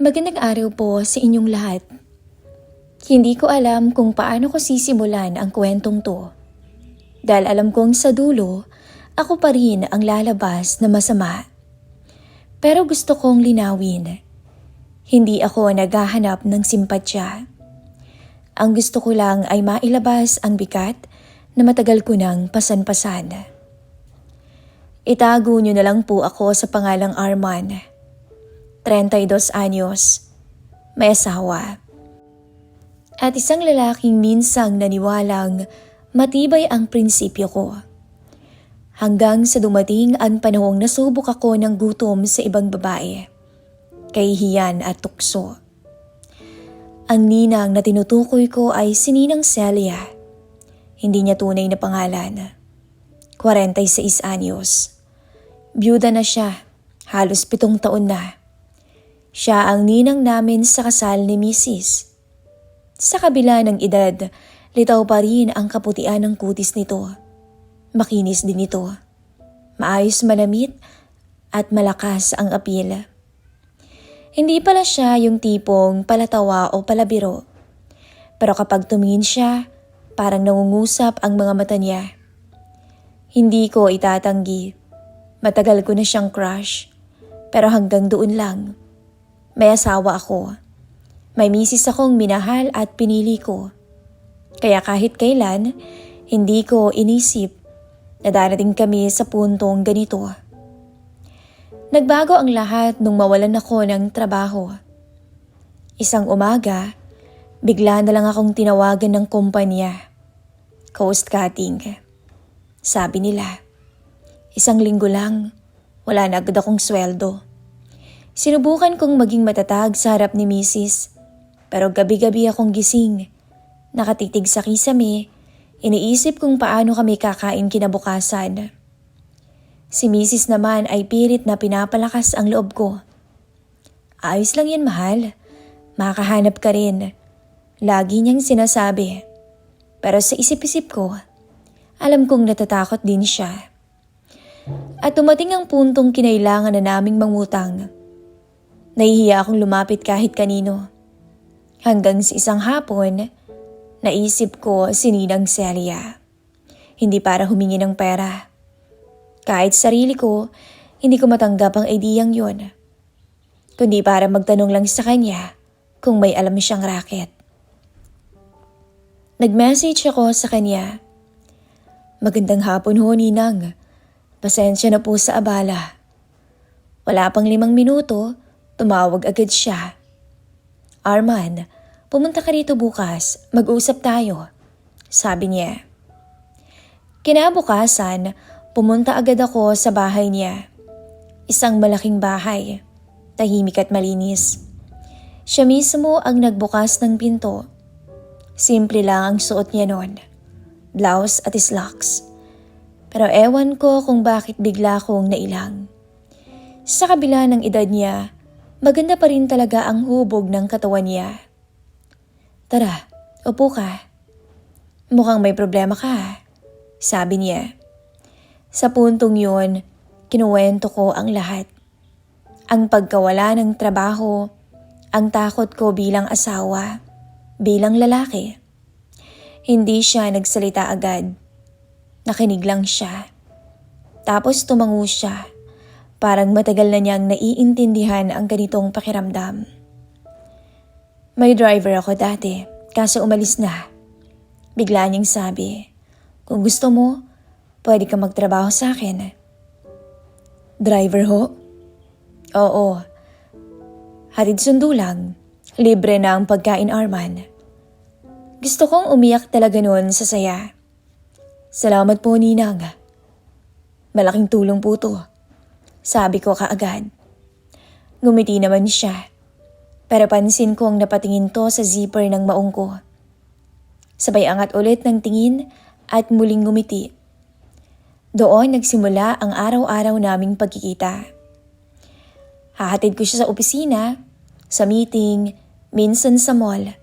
Magandang araw po sa inyong lahat. Hindi ko alam kung paano ko sisimulan ang kwentong to. Dahil alam kong sa dulo, ako pa rin ang lalabas na masama. Pero gusto kong linawin. Hindi ako naghahanap ng simpatya. Ang gusto ko lang ay mailabas ang bigat na matagal ko nang pasan-pasan. Itago niyo na lang po ako sa pangalang Arman. 32 anyos, may asawa. At isang lalaking minsang naniwalang matibay ang prinsipyo ko. Hanggang sa dumating ang panahong nasubok ako ng gutom sa ibang babae, kahihiyan at tukso. Ang ninang na tinutukoy ko ay si Ninang Celia. Hindi niya tunay na pangalan. 46 anyos. Byuda na siya, halos 7 taon na. Siya ang ninang namin sa kasal ni Mrs. Sa kabila ng edad, litaw pa rin ang kaputian ng kutis nito. Makinis din ito. Maayos manamit at malakas ang apil. Hindi pala siya yung tipong palatawa o palabiro. Pero kapag tumingin siya, parang nangungusap ang mga mata niya. Hindi ko itatanggi. Matagal ko na siyang crush. Pero hanggang doon lang. May asawa ako. May misis akong minahal at pinili ko. Kaya kahit kailan, hindi ko inisip na darating kami sa puntong ganito. Nagbago ang lahat nung mawalan ako ng trabaho. Isang umaga, bigla na lang akong tinawagan ng kumpanya. Coast cutting. Sabi nila, 1 linggo lang, wala na agad akong sweldo. Sinubukan kong maging matatag sa harap ni Mrs. Pero gabi-gabi akong gising. Nakatitig sa kisame, iniisip kung paano kami kakain kinabukasan. Si Mrs. naman ay pilit na pinapalakas ang loob ko. Ayos lang yan, mahal. Makahanap ka rin. Lagi niyang sinasabi. Pero sa isip-isip ko, alam kong natatakot din siya. At dumating ang puntong kinailangan na naming mangutang. Nahihiya akong lumapit kahit kanino. Hanggang sa isang hapon, naisip ko si Ninang Celia. Hindi para humingi ng pera. Kahit sarili ko, hindi ko matanggap ang ideyang yun. Kundi para magtanong lang sa kanya kung may alam siyang racket. Nag-message ako sa kanya. Magandang hapon ho, Ninang. Pasensya na po sa abala. Wala pang 5 minuto, tumawag agad siya. Arman, pumunta ka rito bukas, mag-usap tayo. Sabi niya. Kinabukasan, pumunta agad ako sa bahay niya. Isang malaking bahay, tahimik at malinis. Siya mismo ang nagbukas ng pinto. Simple lang ang suot niya noon, blouse at slacks. Pero ewan ko kung bakit bigla kong nailang. Sa kabila ng edad niya, maganda pa rin talaga ang hubog ng katawan niya. Tara, upo ka. Mukhang may problema ka, sabi niya. Sa puntong yun, kinuwento ko ang lahat. Ang pagkawala ng trabaho, ang takot ko bilang asawa, bilang lalaki. Hindi siya nagsalita agad. Nakinig lang siya. Tapos tumango siya. Parang matagal na niyang naiintindihan ang ganitong pakiramdam. May driver ako dati, kaso umalis na. Bigla niyang sabi, kung gusto mo, pwede ka magtrabaho sa akin. Driver ho? Oo. Hatid sundo lang. Libre na ang pagkain, Arman. Gusto kong umiyak talaga noon sa saya. Salamat po, Ninang. Malaking tulong po to. Sabi ko kaagad. Ngumiti naman siya. Pero pansin kong napatingin to sa zipper ng maong ko. Sabay angat ulit ng tingin at muling ngumiti. Doon nagsimula ang araw-araw naming pagkikita. Hahatid ko siya sa opisina, sa meeting, minsan sa mall.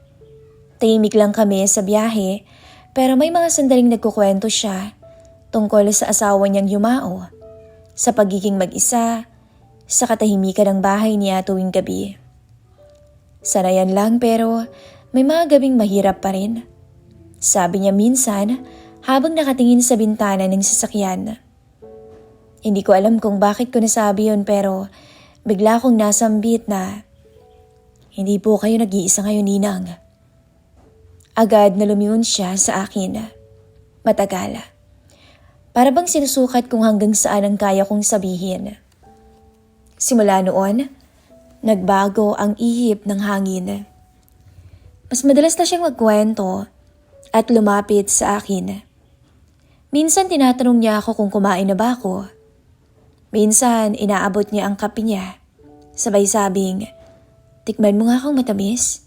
Tahimik lang kami sa biyahe, pero may mga sandaling nagkukwento siya tungkol sa asawa niyang yumao, sa pagiging mag-isa, sa katahimikan ng bahay niya tuwing gabi. Sanayan lang pero may mga gabing mahirap pa rin. Sabi niya minsan habang nakatingin sa bintana ng sasakyan. Hindi ko alam kung bakit ko nasabi yun pero bigla akong nasambit na, "Hindi po kayo nag-iisa ngayon, Ninang." Agad na lumingon siya sa akin. Matagal. Para bang sinusukat kung hanggang saan ang kaya kong sabihin. Simula noon, nagbago ang ihip ng hangin. Mas madalas na siyang magkwento at lumapit sa akin. Minsan tinatanong niya ako kung kumain na ba ako. Minsan inaabot niya ang kape niya. Sabay sabing, "Tikman mo nga akong matamis."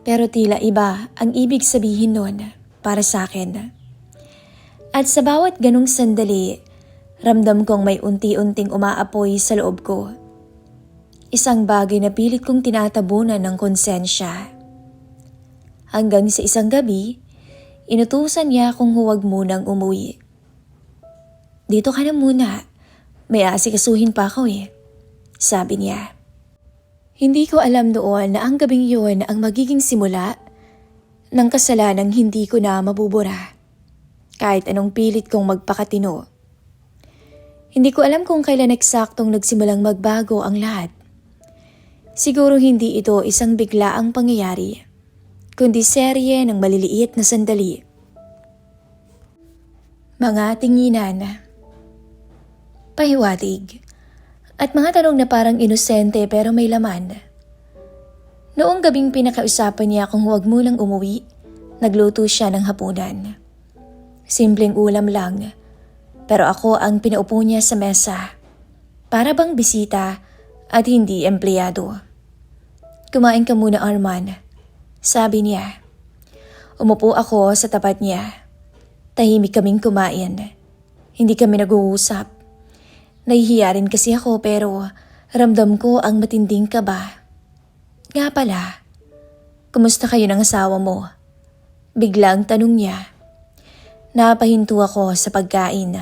Pero tila iba ang ibig sabihin nun para sa akin. At sa bawat ganong sandali, ramdam kong may unti-unting umaapoy sa loob ko. Isang bagay na pilit kong tinatabunan ng konsensya. Hanggang sa isang gabi, inutusan niya akong huwag munang umuwi. "Dito ka na muna, may aasikasuhin pa ako eh," sabi niya. Hindi ko alam noon na ang gabing yun ang magiging simula ng kasalanang hindi ko na mabubura. Kahit anong pilit kong magpakatino. Hindi ko alam kung kailan eksaktong nagsimulang magbago ang lahat. Siguro hindi ito isang biglaang pangyayari, kundi serye ng maliliit na sandali. Mga tinginan, pahiwatig, at mga tanong na parang inosente pero may laman. Noong gabing pinakausapan niya kung huwag munang umuwi, nagluto siya ng hapunan. Simpleng ulam lang, pero ako ang pinaupo niya sa mesa. Para bang bisita at hindi empleyado. "Kumain ka muna, Arman," sabi niya. Umupo ako sa tapat niya. Tahimik kaming kumain. Hindi kami nag-uusap. Nahihiya rin kasi ako pero ramdam ko ang matinding kaba. "Nga pala, kumusta kayo ng asawa mo?" Biglang tanong niya. Napahinto ako sa pagkain.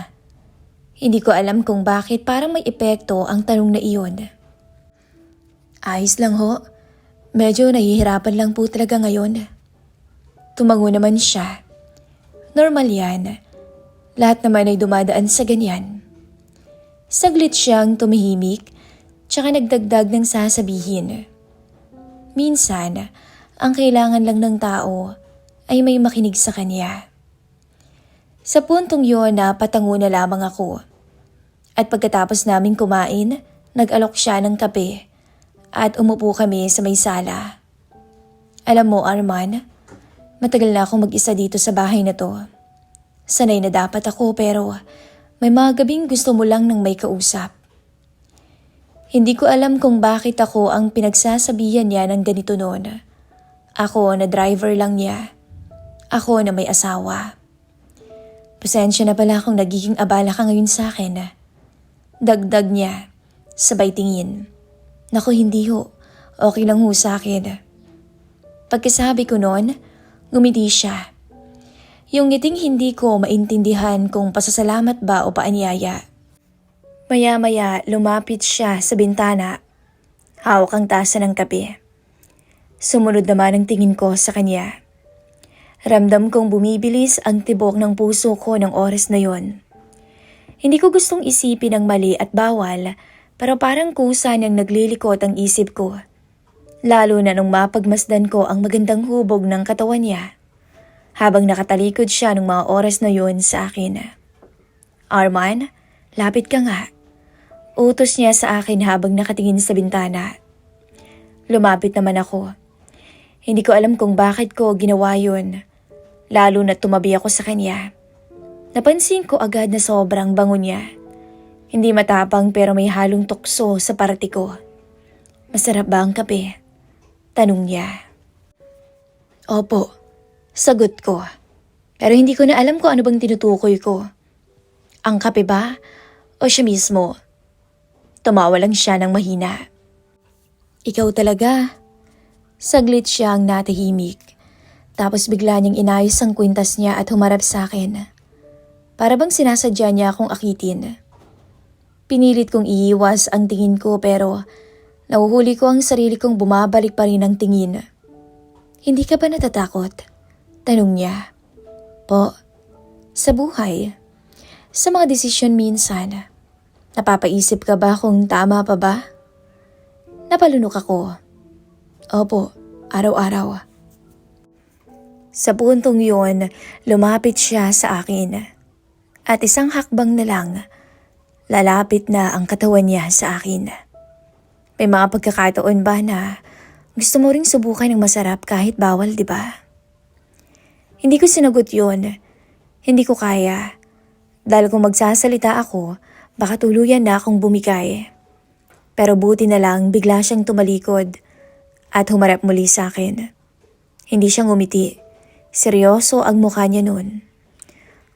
Hindi ko alam kung bakit parang may epekto ang tanong na iyon. "Ayos lang ho. Medyo nahihirapan lang po talaga ngayon." Tumango naman siya. Normal yan. Lahat naman ay dumadaan sa ganyan. Saglit siyang tumihimik, tsaka nagdagdag ng sasabihin. Minsan, ang kailangan lang ng tao ay may makinig sa kanya. Sa puntong yun napatango na lamang ako. At pagkatapos naming kumain, nag-alok siya ng kape at umupo kami sa may sala. Alam mo, Arman, matagal na akong mag-isa dito sa bahay na to. Sanay na dapat ako pero may mga gabing gusto mo lang ng may kausap. Hindi ko alam kung bakit ako ang pinagsasabihan niya ng ganito noon. Ako na driver lang niya. Ako na may asawa. Pasensya na pala kung nagiging abala ka ngayon sa akin. Dagdag niya, sabay tingin. Naku, hindi ho. Okay lang ho sa akin. Pagkasabi ko noon, ngumiti siya. Yung ngiting hindi ko maintindihan kung pasasalamat ba o paanyaya. Maya-maya lumapit siya sa bintana. Hawak ang tasa ng kape. Sumunod naman ang tingin ko sa kanya. Ramdam kong bumibilis ang tibok ng puso ko ng oras na yon. Hindi ko gustong isipin ang mali at bawal, pero parang kusa niyang naglilikot ang isip ko. Lalo na nung mapagmasdan ko ang magandang hubog ng katawan niya. Habang nakatalikod siya ng mga oras na yun sa akin. "Arman, lapit ka nga." Utos niya sa akin habang nakatingin sa bintana. Lumapit naman ako. Hindi ko alam kung bakit ko ginawa yun. Lalo na tumabi ako sa kanya. Napansin ko agad na sobrang bango niya. Hindi matapang pero may halong tukso sa parati ko. "Masarap ba ang kape?" tanong niya. "Opo," sagot ko. Pero hindi ko na alam kung ano bang tinutukoy ko. Ang kape ba? O siya mismo? Tumawa lang siya ng mahina. "Ikaw talaga." Saglit siyang natahimik. Tapos bigla niyang inayos ang kwintas niya at humarap sa akin. Para bang sinasadya niya akong akitin. Pinilit kong iiwas ang tingin ko pero Nahuhuli ko ang sarili kong bumabalik pa rin ang tingin. Hindi ka ba natatakot? Tanong niya. Po, sa buhay. Sa mga desisyon minsan, napapaisip ka ba kung tama pa ba? Napalunok ako. Opo, araw-araw. Sa puntong yun, lumapit siya sa akin. At isang hakbang na lang, lalapit na ang katawan niya sa akin. May mga pagkakataon ba na gusto mo ring subukan ng masarap kahit bawal, di ba? Hindi ko sinagot yun. Hindi ko kaya. Dahil kung magsasalita ako, baka tuluyan na akong bumigay. Pero buti na lang bigla siyang tumalikod at humarap muli sa akin. Hindi siya ngumiti. Seryoso ang mukha niya noon.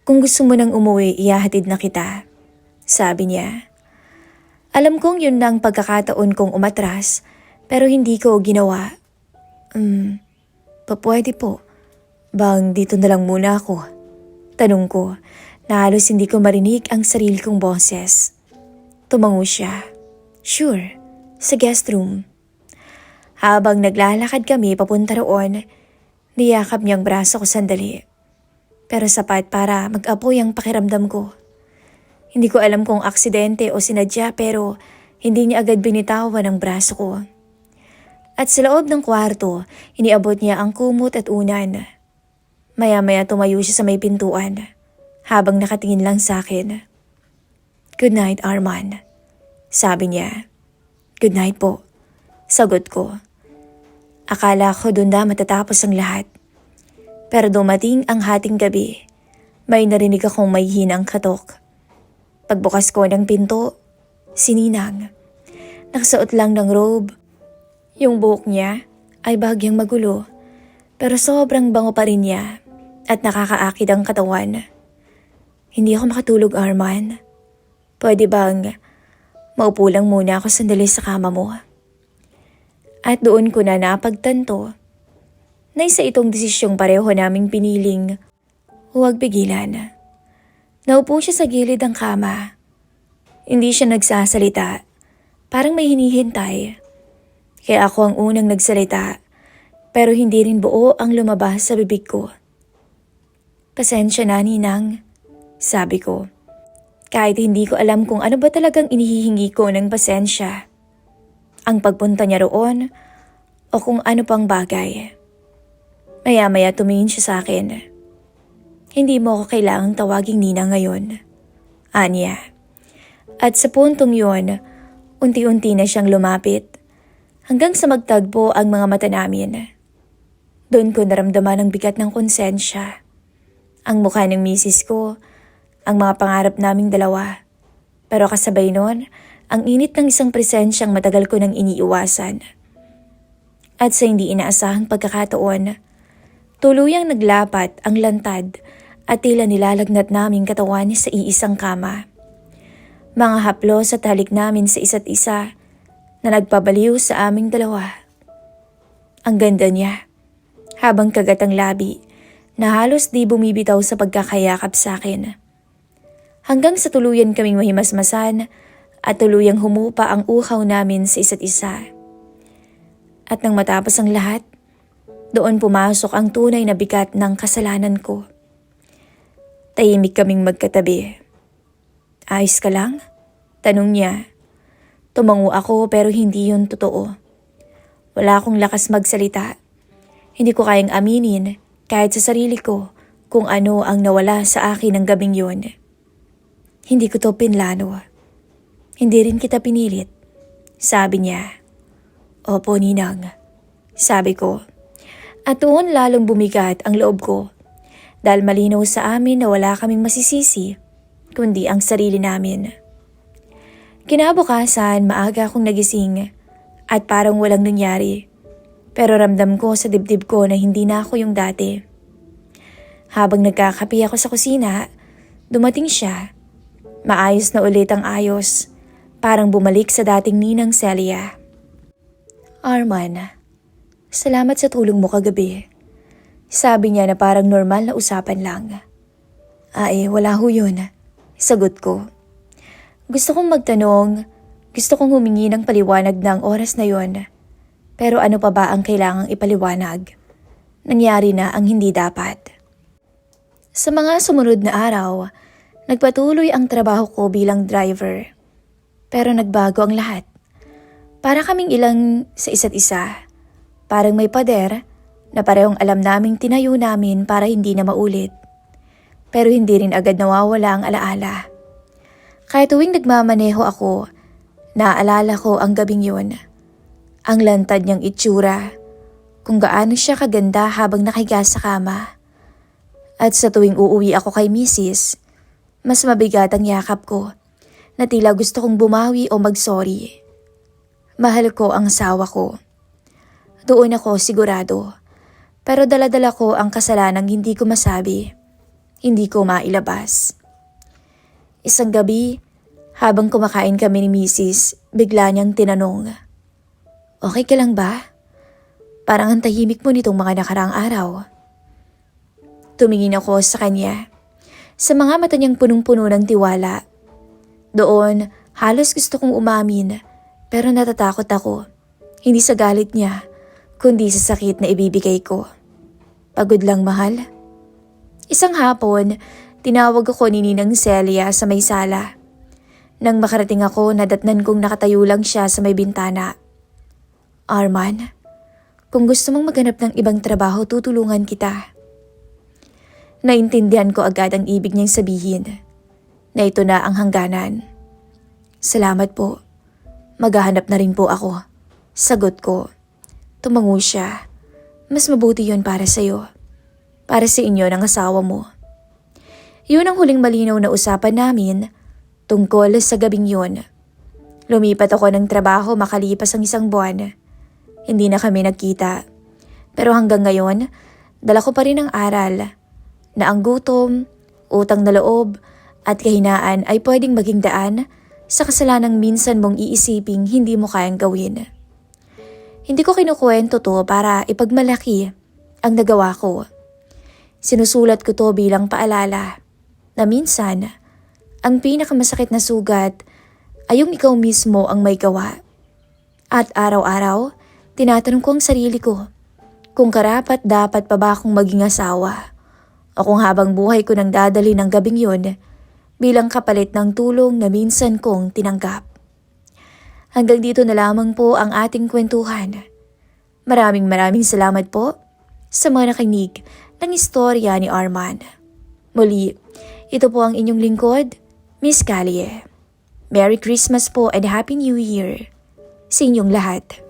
Kung gusto mo nang umuwi, ihahatid na kita. Sabi niya. Alam kong yun na ang pagkakataon kong umatras, pero hindi ko ginawa. Pwede po. Bang dito na lang muna ako? Tanong ko, na halos hindi ko marinig ang sarili kong boses. Tumango siya. Sure, sa guest room. Habang naglalakad kami papunta roon, niyakap niyang braso ko sandali. Pero sapat para mag-apoy ang pakiramdam ko. Hindi ko alam kung aksidente o sinadya pero hindi niya agad binitawan ang braso ko. At sa loob ng kwarto, iniabot niya ang kumot at unan. Maya-maya tumayo siya sa may pintuan habang nakatingin lang sa akin. Good night, Arman. Sabi niya. Good night po. Sagot ko. Akala ko doon na matatapos ang lahat. Pero dumating ang hating gabi. May narinig akong may hinang katok. Pagbukas ko ng pinto, si Ninang. Nakasuot lang ng robe. Yung buhok niya ay bahagyang magulo. Pero sobrang bango pa rin niya at nakakaakid ang katawan. Hindi ako makatulog, Arman. Pwede bang maupo lang muna ako sandali sa kama mo? At doon ko na napagtanto na isa itong desisyong pareho naming piniling huwag pigilan. Naupo siya sa gilid ng kama. Hindi siya nagsasalita. Parang may hinihintay. Kaya ako ang unang nagsalita. Pero hindi rin buo ang lumabas sa bibig ko. Pasensya na, Ninang. Sabi ko. Kahit hindi ko alam kung ano ba talagang inihihingi ko ng pasensya. Ang pagpunta niya roon o kung ano pang bagay. Maya-maya tumingin siya sa akin. Hindi mo ako kailangang tawaging Ninang ngayon. Anya. At sa puntong yon, unti-unti na siyang lumapit. Hanggang sa magtagpo ang mga mata namin. Doon ko naramdaman ang bigat ng konsensya. Ang mukha ng misis ko, ang mga pangarap naming dalawa. Pero kasabay nun, ang init ng isang presensyang matagal ko nang iniiwasan. At sa hindi inaasahang pagkakataon, tuluyang naglapat ang lantad at tila nilalagnat naming katawan sa iisang kama. Mga haplos at halik namin sa isa't isa na nagpabaliw sa aming dalawa. Ang ganda niya, habang kagat ang labi na halos di bumibitaw sa pagkakayakap sa akin. Hanggang sa tuluyan kaming mahimasmasan at tuluyang humupa ang uhaw namin sa isa't isa. At nang matapos ang lahat, doon pumasok ang tunay na bigat ng kasalanan ko. Tahimik kaming magkatabi. Ayos ka lang? Tanong niya. Tumango ako pero hindi yun totoo. Wala akong lakas magsalita. Hindi ko kayang aminin kahit sa sarili ko kung ano ang nawala sa akin ng gabing yun. Hindi ko to pinlano. Hindi rin kita pinilit. Sabi niya. Opo, Ninang. Sabi ko. At doon lalong bumigat ang loob ko. Dahil malinaw sa amin na wala kaming masisisi, kundi ang sarili namin. Kinabukasan, maaga akong nagising at parang walang nangyari. Pero ramdam ko sa dibdib ko na hindi na ako yung dati. Habang nagkakape ako sa kusina, dumating siya. Maayos na ulit ang ayos, parang bumalik sa dating Ninang Celia. Arman, salamat sa tulong mo kagabi. Sabi niya na parang normal na usapan lang. Ay, wala ho yun. Sagot ko. Gusto kong magtanong, Gusto kong humingi ng paliwanag ng oras na yon. Pero ano pa ba ang kailangang ipaliwanag? Nangyari na ang hindi dapat. Sa mga sumunod na araw, nagpatuloy ang trabaho ko bilang driver. Pero nagbago ang lahat. Para kaming ilang sa isa't isa. Parang may pader na parehong alam naming tinayo namin para hindi na maulit. Pero hindi rin agad nawawala ang alaala. Kaya tuwing nagmamaneho ako, naaalala ko ang gabing yun. Ang lantad niyang itsura, kung gaano siya kaganda habang nakahiga sa kama. At sa tuwing uuwi ako kay Mrs., mas mabigat ang yakap ko na tila gusto kong bumawi o mag-sorry. Mahal ko ang asawa ko. Doon ako sigurado. Pero dala-dala ko ang kasalanang hindi ko masabi. Hindi ko mailabas. Isang gabi, habang kumakain kami ni Mrs., bigla niyang tinanong, "Okay ka lang ba? Parang ang tahimik mo nitong mga nakaraang araw." Tumingin ako sa kanya. Sa mga mata niyang punong-puno ng tiwala. Doon, halos gusto kong umamin, pero natatakot ako. Hindi sa galit niya, kundi sa sakit na ibibigay ko. Pagod lang, mahal. Isang hapon, tinawag ako ni Ninang Celia sa may sala. Nang makarating ako, nadatnan kong nakatayo lang siya sa may bintana. "Arman, kung gusto mong maghanap ng ibang trabaho, tutulungan kita." Naintindihan ko agad ang ibig niyang sabihin, na ito na ang hangganan. "Salamat po. Maghahanap na rin po ako." Sagot ko. Tumango siya. "Mas mabuti yun para sa'yo. Para sa inyo ng asawa mo." Yun ang huling malinaw na usapan namin tungkol sa gabing yun. Lumipat ako ng trabaho makalipas ang 1 buwan. Hindi na kami nagkita. Pero hanggang ngayon, dala ko pa rin ang aral na ang gutom, utang na loob at kahinaan ay pwedeng maging daan sa kasalanang minsan mong iisiping hindi mo kayang gawin. Hindi ko kinukwento to para ipagmalaki ang nagawa ko. Sinusulat ko to bilang paalala na minsan, ang pinakamasakit na sugat ay yung ikaw mismo ang may gawa. At araw-araw, tinatanong ko ang sarili ko kung karapat dapat pa ba akong maging asawa o kung habang buhay ko nang dadali ng gabing yun bilang kapalit ng tulong na minsan kong tinanggap. Hanggang dito na lamang po ang ating kwentuhan. Maraming salamat po sa mga nakinig ng istorya ni Arman. Muli, ito po ang inyong lingkod, Miss Callie. Merry Christmas po and Happy New Year sa inyong lahat.